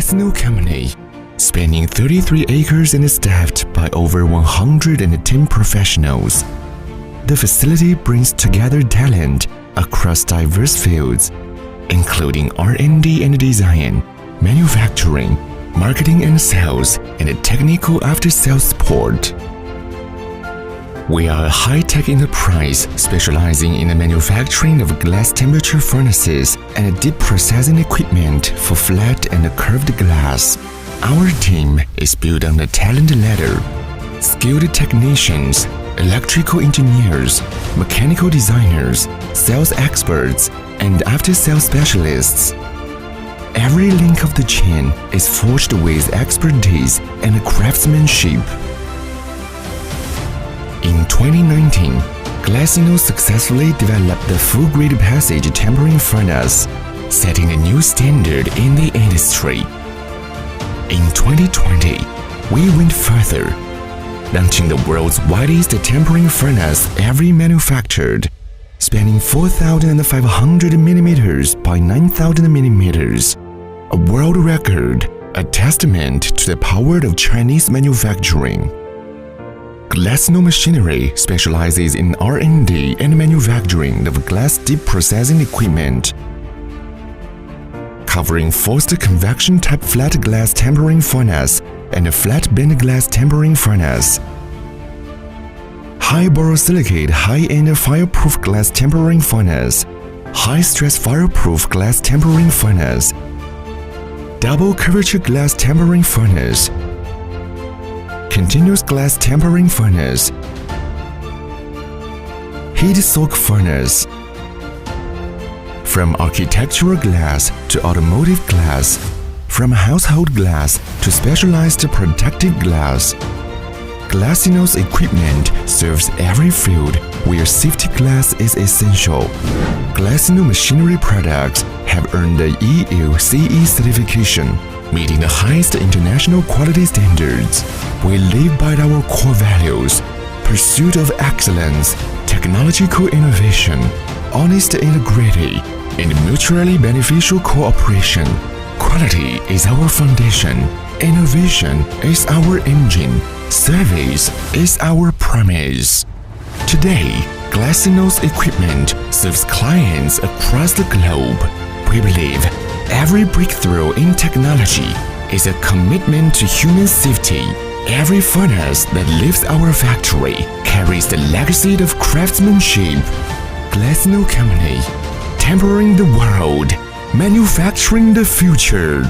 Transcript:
Glasino company, spanning 33 acres and staffed by over 110 professionals. The facility brings together talent across diverse fields, including R&D and design, manufacturing, marketing and sales, and technical after-sales support. We are a high-tech enterprise specializing in the manufacturing of glass temperature furnaces and deep processing equipment for flat and curved glass. Our team is built on the talent ladder. Skilled technicians, electrical engineers, mechanical designers, sales experts, and after-sales specialists. Every link of the chain is forged with expertise and craftsmanship. In 2019, Glasino successfully developed the full-grid passage tempering furnace, setting a new standard in the industry. In 2020, we went further, launching the world's widest tempering furnace ever manufactured, spanning 4,500 mm by 9,000 mm, a world record, a testament to the power of Chinese manufacturing. Glasino Machinery specializes in R&D and manufacturing of glass deep processing equipment, covering forced convection type flat glass tempering furnace and a flat bend glass tempering furnace, high borosilicate high-end fireproof glass tempering furnace, high-stress fireproof glass tempering furnace, double curvature glass tempering furnace, continuous glass tempering furnace, heat soak furnace. From architectural glass to automotive glass, from household glass to specialized protective glass, Glasino's equipment serves every field where safety glass is essential. Glasino Machinery products have earned the EU CE certification, meeting the highest international quality standards. We live by our core values: pursuit of excellence, technological innovation, honest integrity, and mutually beneficial cooperation. Quality is our foundation, innovation is our engine, service is our promise. Today, Glasino's equipment serves clients across the globe. We believe every breakthrough in technology is a commitment to human safety. Every furnace that leaves our factory carries the legacy of craftsmanship. Glasino Company, tempering the world, manufacturing the future.